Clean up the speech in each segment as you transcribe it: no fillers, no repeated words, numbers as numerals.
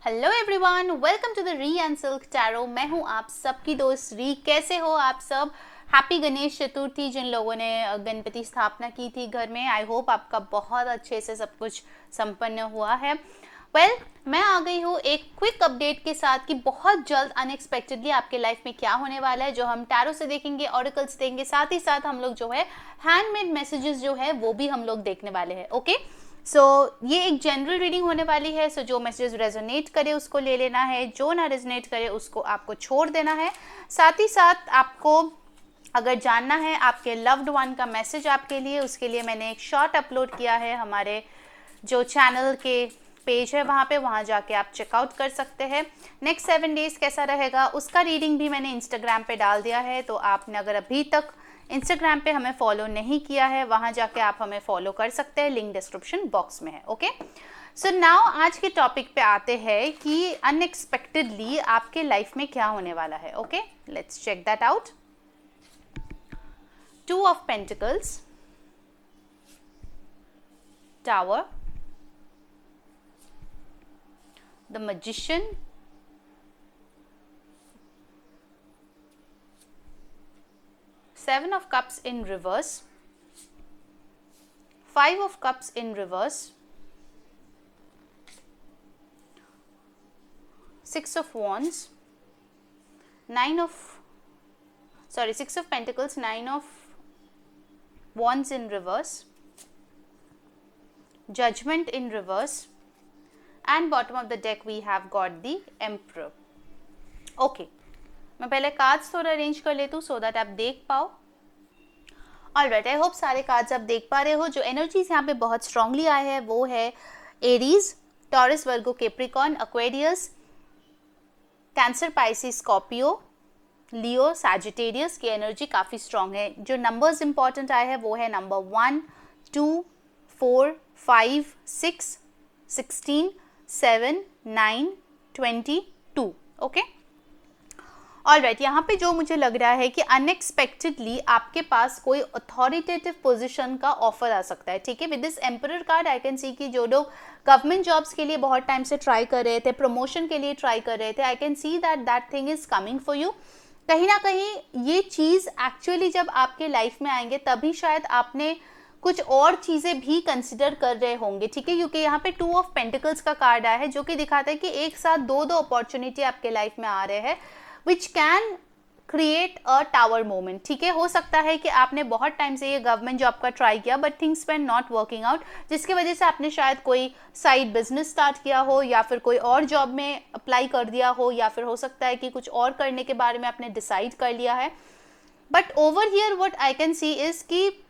Hello everyone, welcome to the re and silk tarot. मैं हूं आप सबकी दोस्त री। कैसे हो आप सब? हैप्पी गणेश चतुर्थी। जिन लोगों ने गणपति स्थापना की थी घर में, आई होप आपका बहुत अच्छे से सब कुछ संपन्न हुआ है। मैं आ गई हूँ एक क्विक अपडेट के साथ कि बहुत जल्द अनएक्सपेक्टेडली आपके लाइफ में क्या होने वाला है, जो हम टैरो से देखेंगे, ऑरेकल्स देंगे, साथ ही साथ हम लोग जो है हैंडमेड मैसेजेस जो है वो भी हम लोग देखने वाले हैं। ओके, सो ये एक जनरल रीडिंग होने वाली है। सो जो मैसेज रेजोनेट करे उसको ले लेना है, जो ना रेजोनेट करे उसको आपको छोड़ देना है। साथ ही साथ आपको अगर जानना है आपके लव्ड वन का मैसेज आपके लिए, उसके लिए मैंने एक शॉर्ट अपलोड किया है हमारे जो चैनल के पेज है वहाँ जाके आप चेकआउट कर सकते हैं। नेक्स्ट 7 डेज कैसा रहेगा उसका रीडिंग भी मैंने इंस्टाग्राम पे डाल दिया है, तो आपने अगर अभी तक इंस्टाग्राम पे हमें फॉलो नहीं किया है वहाँ जाके आप हमें फॉलो कर सकते हैं, लिंक डिस्क्रिप्शन बॉक्स में है। ओके, सो नाउ आज के टॉपिक पे आते हैं कि अनएक्सपेक्टेडली आपके लाइफ में क्या होने वाला है। Okay, let's check that out. 2 of pentacles, tower, the magician, Seven of Cups in reverse, 5 of Cups in reverse, 6 of Wands, 6 of Pentacles, 9 of Wands in reverse, Judgment in reverse, and bottom of the deck we have got the Emperor. Okay, मैं पहले cards थोड़ा arrange कर लेती हूँ so that आप देख पाओ। Alright, I hope सारे कार्ड्स आप देख पा रहे हो। जो एनर्जीज यहाँ पे बहुत स्ट्रांगली आए हैं वो है Aries, Taurus, Virgo, Capricorn, Aquarius, Cancer, Pisces, Scorpio, Leo, Sagittarius की एनर्जी काफ़ी स्ट्रांग है। जो नंबर्स इंपॉर्टेंट आए हैं वो है नंबर 1, 2, 4, 5, 6, 16, 7, 9, 22। ओके, ऑलराइट, यहाँ पे जो मुझे लग रहा है कि अनएक्सपेक्टेडली आपके पास कोई अथॉरिटेटिव पोजीशन का ऑफर आ सकता है। ठीक है, with this emperor card I can see कि जो लोग गवर्नमेंट जॉब्स के लिए बहुत टाइम से ट्राई कर रहे थे, प्रमोशन के लिए ट्राई कर रहे थे, आई can see that thing is coming for you. कहीं ना कहीं ये चीज़ एक्चुअली जब आपके लाइफ में आएंगे तभी शायद आपने कुछ और चीज़ें भी कंसिडर कर रहे होंगे। ठीक है, क्योंकि यहाँ पे 2 ऑफ पेंटिकल्स का कार्ड आया है जो कि दिखाता है कि एक साथ दो अपॉर्चुनिटी आपके लाइफ में आ रहे हैं which can create a tower moment। ठीक है, हो सकता है कि आपने बहुत टाइम से ये गवर्नमेंट जॉब का ट्राई किया but things were not working out, जिसकी वजह से आपने शायद कोई साइड बिजनेस स्टार्ट किया हो या फिर कोई और जॉब में अप्लाई कर दिया हो, या फिर हो सकता है कि कुछ और करने के बारे में आपने डिसाइड कर लिया है। But over here what I can C is कि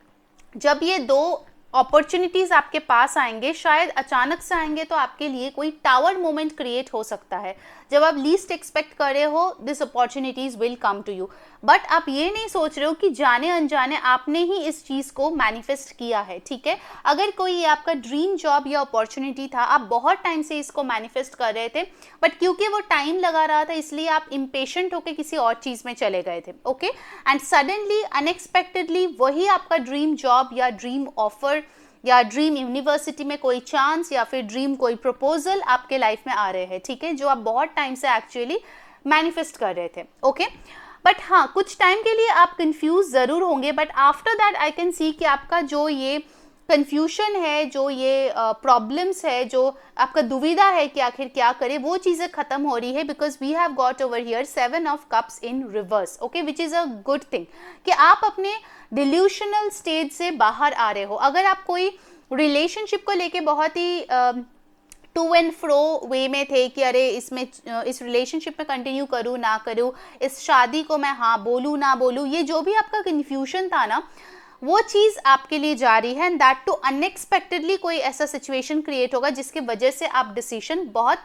जब ये 2 अपॉर्चुनिटीज़ आपके पास आएंगे, शायद अचानक से आएंगे, तो आपके लिए कोई टावर मोमेंट क्रिएट हो सकता है। जब आप लीस्ट एक्सपेक्ट कर रहे हो this opportunities will come to you, but आप ये नहीं सोच रहे हो कि जाने अनजाने आपने ही इस चीज़ को मैनिफेस्ट किया है। ठीक है, अगर कोई ये आपका ड्रीम जॉब या अपॉर्चुनिटी था, आप बहुत टाइम से इसको मैनिफेस्ट कर रहे थे, बट क्योंकि वो टाइम लगा रहा था इसलिए आप इम्पेशेंट होकर किसी और चीज़ में चले गए थे। ओके, एंड सडनली अनएक्सपेक्टेडली वही आपका ड्रीम जॉब या ड्रीम ऑफर या ड्रीम यूनिवर्सिटी में कोई चांस या फिर ड्रीम कोई प्रपोजल आपके लाइफ में आ रहे हैं। ठीक है, जो आप बहुत टाइम से एक्चुअली मैनिफेस्ट कर रहे थे। ओके, बट हाँ, कुछ टाइम के लिए आप कंफ्यूज ज़रूर होंगे, but after that I can see कि आपका जो ये कन्फ्यूशन है, जो ये प्रॉब्लम्स है, जो आपका दुविधा है कि आखिर क्या करें, वो चीज़ें ख़त्म हो रही है because we have got over here 7 of cups in reverse. Okay, which is a good thing कि आप अपने डिल्यूशनल स्टेज से बाहर आ रहे हो। अगर आप कोई रिलेशनशिप को लेके बहुत ही टू एंड फ्रो वे में थे कि अरे इस रिलेशनशिप में कंटिन्यू करूँ ना करूँ, इस शादी को मैं हाँ बोलूँ ना बोलूँ, ये जो भी आपका कन्फ्यूजन था ना, वो चीज़ आपके लिए जारी है। एंड दैट टू अनएक्सपेक्टेडली कोई ऐसा सिचुएशन क्रिएट होगा जिसकी वजह से आप डिसीजन बहुत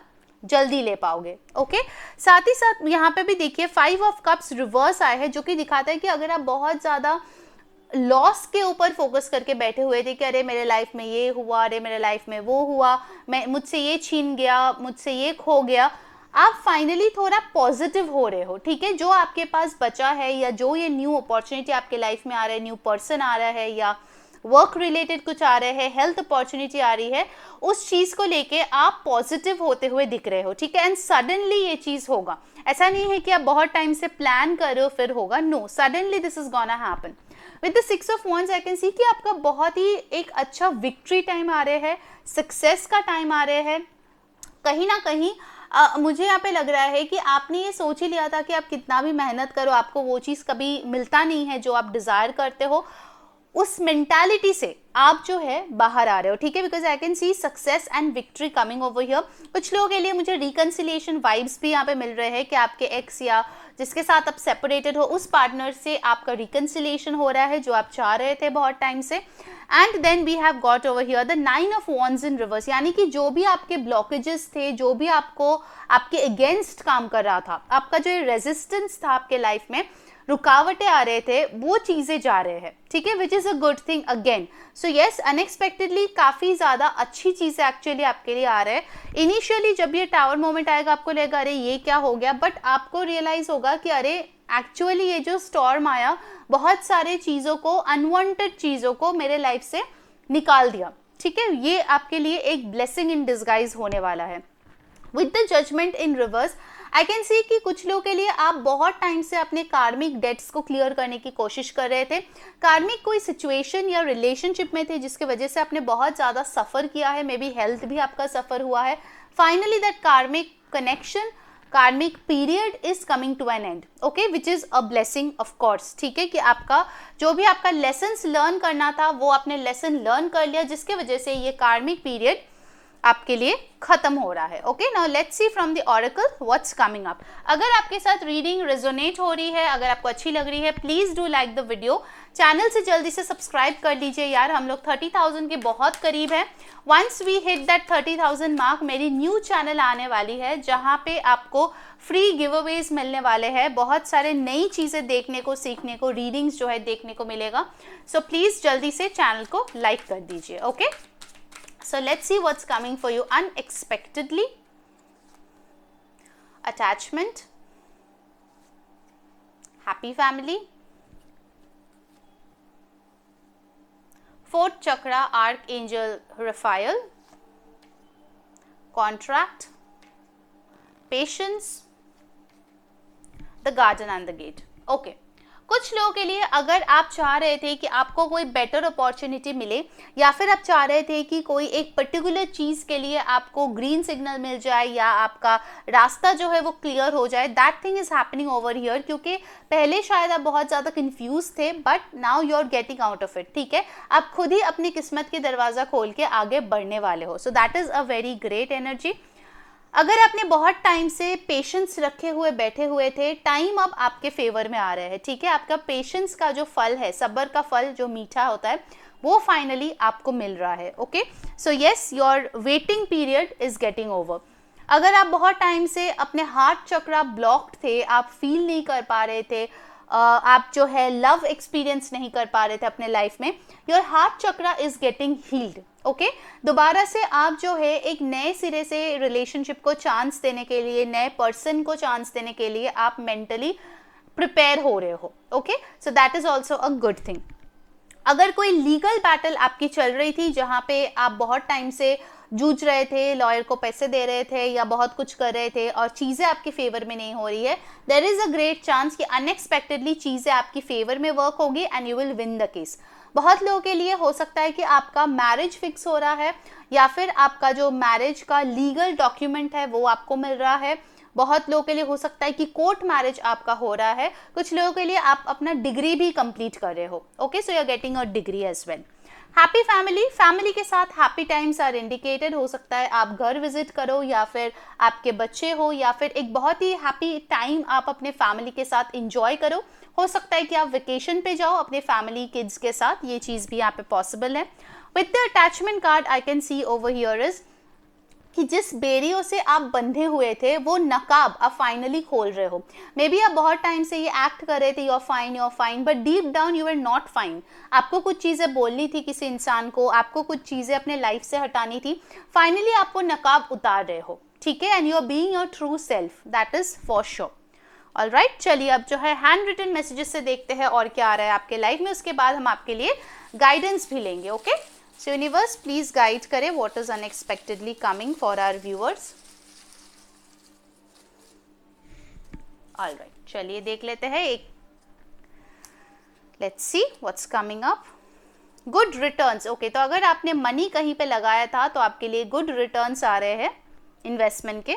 जल्दी ले पाओगे। ओके, साथ ही साथ यहाँ पे भी देखिए 5 ऑफ कप्स रिवर्स आए हैं, जो कि दिखाता है कि अगर आप बहुत ज़्यादा लॉस के ऊपर फोकस करके बैठे हुए थे कि अरे मेरे लाइफ में ये हुआ, अरे मेरे लाइफ में वो हुआ, मुझसे ये छीन गया, मुझसे ये खो गया, आप फाइनली थोड़ा पॉजिटिव हो रहे हो। ठीक है, जो आपके पास बचा है या जो ये न्यू अपॉर्चुनिटी आपके लाइफ में आ रहा है, न्यू पर्सन आ रहा है या वर्क रिलेटेड कुछ आ रहे हैं, हेल्थ अपॉर्चुनिटी आ रही है, उस चीज को लेके आप पॉजिटिव होते हुए दिख रहे हो, ठीक है। एंड सडनली ये चीज होगा, ऐसा नहीं है कि आप बहुत टाइम से प्लान कर रहे हो फिर होगा, no, suddenly this is gonna happen. With the 6 of wands I can see कि आपका बहुत ही एक अच्छा विक्ट्री टाइम आ रहे हैं, सक्सेस का टाइम आ रहे हैं। कहीं ना कहीं मुझे यहाँ पे लग रहा है कि आपने ये सोच ही लिया था कि आप कितना भी मेहनत करो आपको वो चीज़ कभी मिलता नहीं है जो आप डिज़ायर करते हो, उस मेंटालिटी से आप जो है बाहर आ रहे हो, ठीक है। Because I can C success and victory coming over here. कुछ लोगों के लिए मुझे रिकन्सिलिएशन वाइब्स भी यहाँ पे मिल रहे हैं कि आपके एक्स या जिसके साथ आप सेपरेटेड हो उस पार्टनर से आपका रिकन्सिलिएशन हो रहा है जो आप चाह रहे थे बहुत टाइम से। And then we have got over here the 9 of wands in reverse, यानी कि जो भी आपके ब्लॉकेजेस थे, जो भी आपको आपके अगेंस्ट काम कर रहा था, आपका जो रेजिस्टेंस था आपके लाइफ में, रुकावटें आ रहे थे, वो चीजें जा रहे हैं, ठीक है, which is a good thing again. So yes, unexpectedly काफी ज्यादा अच्छी चीजें एक्चुअली आपके लिए आ रहे हैं। इनिशियली जब ये टावर मोमेंट आएगा आपको लगेगा अरे ये क्या हो गया, बट आपको रियलाइज होगा कि अरे एक्चुअली ये जो स्टॉर्म आया बहुत सारे चीजों को, अनवांटेड चीजों को मेरे लाइफ से निकाल दिया, ठीक है। ये आपके लिए एक ब्लेसिंग इन डिस्गाइज होने वाला है। With the judgment in reverse I can see कि कुछ लोगों के लिए आप बहुत टाइम से अपने कार्मिक डेट्स को क्लियर करने की कोशिश कर रहे थे। कार्मिक कोई सिचुएशन या रिलेशनशिप में थे जिसके वजह से आपने बहुत ज़्यादा सफ़र किया है, मे बी हेल्थ भी आपका सफ़र हुआ है। Finally that karmic connection, karmic period is coming to an end, okay, which is a blessing of course, ठीक है, कि आपका जो भी आपका लेसन्स लर्न करना था वो आपने लेसन लर्न कर लिया, जिसके वजह से ये कार्मिक पीरियड आपके लिए खत्म हो रहा है। Okay, now let's C from the oracle what's coming up. अगर आपके साथ रीडिंग रेजोनेट हो रही है, अगर आपको अच्छी लग रही है, please do like the video. Channel से जल्दी से सब्सक्राइब कर लीजिए यार, हम लोग 30,000 के बहुत करीब है। Once we hit that 30,000 mark, मेरी न्यू चैनल आने वाली है जहाँ पे आपको फ्री गिव अवेज मिलने वाले हैं, बहुत सारे नई चीज़ें देखने को, सीखने को, रीडिंग्स जो है देखने को मिलेगा। सो प्लीज़ जल्दी से चैनल को लाइक कर दीजिए। Okay, so let's see what's coming for you unexpectedly. Attachment, happy family, 4th chakra archangel Raphael, contract, patience, the garden and the gate. Okay, कुछ लोगों के लिए अगर आप चाह रहे थे कि आपको कोई बेटर अपॉर्चुनिटी मिले, या फिर आप चाह रहे थे कि कोई एक पर्टिकुलर चीज़ के लिए आपको ग्रीन सिग्नल मिल जाए या आपका रास्ता जो है वो क्लियर हो जाए, that thing is happening over here. क्योंकि पहले शायद आप बहुत ज़्यादा कंफ्यूज थे, but now you are getting out of it, ठीक है। आप खुद ही अपनी किस्मत के दरवाज़ा खोल के आगे बढ़ने वाले हो। So that is a very great energy. अगर आपने बहुत टाइम से पेशेंस रखे हुए बैठे हुए थे, टाइम अब आपके फेवर में आ रहे हैं, ठीक है। आपका पेशेंस का जो फल है, सब्र का फल जो मीठा होता है, वो फाइनली आपको मिल रहा है। Okay, so yes, your waiting period is getting over. अगर आप बहुत टाइम से अपने हार्ट चक्रा ब्लॉक्ड थे, आप फील नहीं कर पा रहे थे, आप जो है लव एक्सपीरियंस नहीं कर पा रहे थे अपने लाइफ में, your heart chakra is getting heeled. Okay, दोबारा से आप जो है एक नए सिरे से रिलेशनशिप को चांस देने के लिए, नए पर्सन को चांस देने के लिए आप मेंटली प्रिपेयर हो रहे हो। Okay, so that is also a good thing. अगर कोई लीगल बैटल आपकी चल रही थी जहाँ पे आप बहुत टाइम से जूझ रहे थे, लॉयर को पैसे दे रहे थे या बहुत कुछ कर रहे थे और चीज़ें आपके फेवर में नहीं हो रही है, there is a great chance कि अनएक्सपेक्टेडली चीज़ें आपकी फेवर में वर्क होगी and you will win the case. बहुत लोगों के लिए हो सकता है कि आपका मैरिज फिक्स हो रहा है, या फिर आपका जो मैरिज का लीगल डॉक्यूमेंट है वो आपको मिल रहा है। बहुत लोगों के लिए हो सकता है कि कोर्ट मैरिज आपका हो रहा है। कुछ लोगों के लिए आप अपना डिग्री भी कंप्लीट कर रहे हो। Okay, so you are getting a degree as well. Happy family, family के साथ हैप्पी टाइम्स आर इंडिकेटेड। हो सकता है आप घर विजिट करो, या फिर आपके बच्चे हो, या फिर एक बहुत ही हैप्पी टाइम आप अपने फैमिली के साथ इंजॉय करो। हो सकता है कि आप वेकेशन पे जाओ अपने फैमिली किड्स के साथ, ये चीज़ भी यहाँ पे पॉसिबल है। With the attachment card I can C over here is कि जिस बेड़ियों से आप बंधे हुए थे वो नकाब आप फाइनली खोल रहे हो। मे बी आप बहुत टाइम से ये एक्ट कर रहे थे you are fine, but deep down you are not fine. आपको कुछ चीज़ें बोलनी थी किसी इंसान को, आपको कुछ चीज़ें अपने लाइफ से हटानी थी। फाइनली आप वो नकाब उतार रहे हो, ठीक है, and you are being your true self, that is for sure. Alright, चलिए अब जो है हैंड रिटन मैसेजेस से देखते हैं और क्या आ रहा है आपके लाइफ में, उसके बाद हम आपके लिए गाइडेंस भी लेंगे. Okay, so universe please guide करें what is unexpectedly coming for our viewers. Alright, चलिए देख लेते हैं एक. Let's see what's coming up. Good returns. Okay, तो अगर आपने मनी कहीं पे लगाया था तो आपके लिए गुड रिटर्न्स आ रहे हैं इन्वेस्टमेंट के.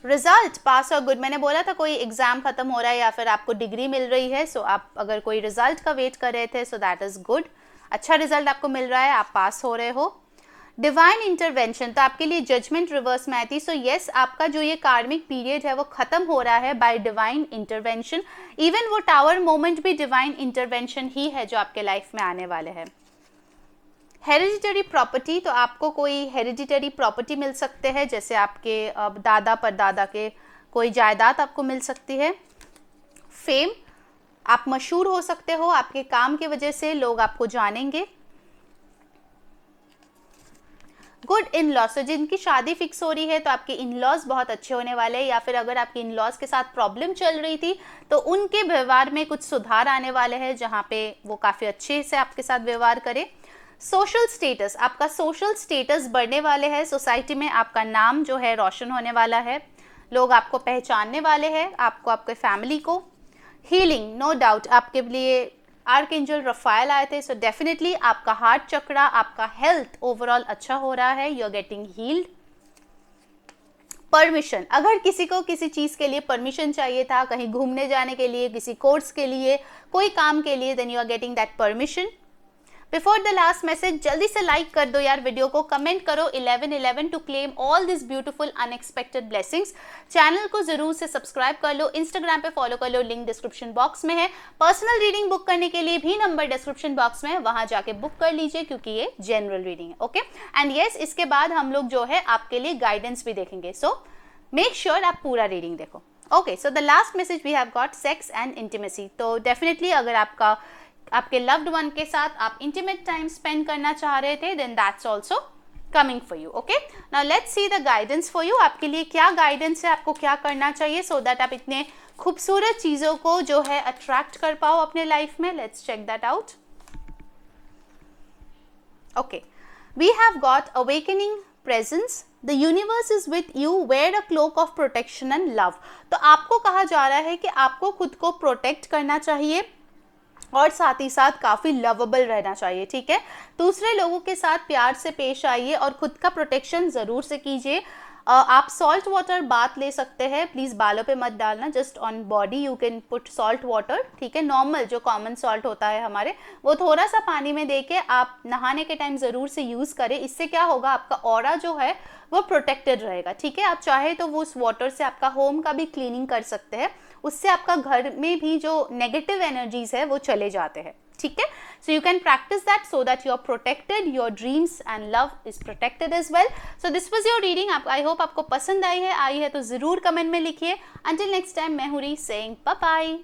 रिजल्ट पास और गुड. मैंने बोला था कोई एग्जाम खत्म हो रहा है या फिर आपको डिग्री मिल रही है, सो आप अगर कोई रिजल्ट का वेट कर रहे थे सो दैट इज गुड. अच्छा रिजल्ट आपको मिल रहा है, आप पास हो रहे हो. डिवाइन इंटरवेंशन, तो आपके लिए जजमेंट रिवर्स में आई थी. सो यस, आपका जो ये कार्मिक पीरियड है वो खत्म हो रहा है बाय डिवाइन इंटरवेंशन. इवन वो टावर मोमेंट भी डिवाइन इंटरवेंशन ही है जो आपके लाइफ में आने वाले हैं. हेरिडिटरी प्रॉपर्टी, तो आपको कोई हेरिडिटरी प्रॉपर्टी मिल सकते हैं, जैसे आपके दादा परदादा के कोई जायदाद आपको मिल सकती है. फेम, आप मशहूर हो सकते हो, आपके काम की वजह से लोग आपको जानेंगे. गुड इन लॉज, तो जिनकी शादी फिक्स हो रही है तो आपके इन लॉज बहुत अच्छे होने वाले हैं, या फिर अगर आपके इन लॉज के साथ प्रॉब्लम चल रही थी तो उनके व्यवहार में कुछ सुधार आने वाले हैं, जहाँ पे वो काफ़ी अच्छे से आपके साथ व्यवहार करे. सोशल स्टेटस, आपका सोशल स्टेटस बढ़ने वाले हैं. सोसाइटी में आपका नाम जो है रोशन होने वाला है, लोग आपको पहचानने वाले हैं, आपको, आपके फैमिली को. हीलिंग, नो डाउट आपके लिए आर्कएंजल रफाएल आए थे, सो डेफिनेटली आपका हार्ट चक्रा, आपका हेल्थ ओवरऑल अच्छा हो रहा है, you are getting healed. Permission, अगर किसी को किसी चीज़ के लिए परमिशन चाहिए था, कहीं घूमने जाने के लिए, किसी कोर्स के लिए, कोई काम के लिए, then you are getting that permission. Before the last message जल्दी से लाइक कर दो यार वीडियो को, कमेंट करो 1111 to claim all this beautiful unexpected blessings. Channel को जरूर से सब्सक्राइब कर लो, इंस्टाग्राम पे फॉलो कर लो, लिंक डिस्क्रिप्शन बॉक्स में है. पर्सनल रीडिंग बुक करने के लिए भी नंबर डिस्क्रिप्शन बॉक्स में है, वहां जाके बुक कर लीजिए क्योंकि ये जनरल रीडिंग है. ओके, एंड यस, इसके बाद हम लोग जो है आपके लिए गाइडेंस भी देखेंगे, सो मेक श्योर आप पूरा रीडिंग देखो. Okay, so the last message we have got sex and intimacy. तो डेफिनेटली अगर आपके लव्ड वन के साथ आप इंटीमेट टाइम स्पेंड करना चाह रहे थे, then that's also coming for you. Okay, now let's see the guidance for you. आपके लिए क्या गाइडेंस है, आपको क्या करना चाहिए सो दैट आप इतने खूबसूरत चीज़ों को जो है अट्रैक्ट कर पाओ अपने लाइफ में. Let's check that out. Okay, we have got awakening presence. The universe is with you, wear a cloak of protection and love. तो आपको कहा जा रहा है कि आपको खुद को प्रोटेक्ट करना चाहिए और साथ ही साथ काफ़ी लवेबल रहना चाहिए. ठीक है, दूसरे लोगों के साथ प्यार से पेश आइए और खुद का प्रोटेक्शन ज़रूर से कीजिए. आप सॉल्ट वाटर बाथ ले सकते हैं, प्लीज़ बालों पे मत डालना, just on body you can put salt water. ठीक है, नॉर्मल जो कॉमन सॉल्ट होता है हमारे, वो थोड़ा सा पानी में दे के आप नहाने के टाइम ज़रूर से यूज़ करें. इससे क्या होगा, आपका ऑरा जो है वो प्रोटेक्टेड रहेगा. ठीक है, आप चाहे तो वो उस वाटर से आपका होम का भी क्लीनिंग कर सकते हैं, उससे आपका घर में भी जो नेगेटिव एनर्जीज है वो चले जाते हैं. ठीक है, so you can practise that so that you are protected, your dreams and love is protected as well. So this was your reading. I hope आपको पसंद आई है तो ज़रूर कमेंट में लिखिए. अंटिल नेक्स्ट टाइम, मैं हूँ री सेइंग बाय बाय.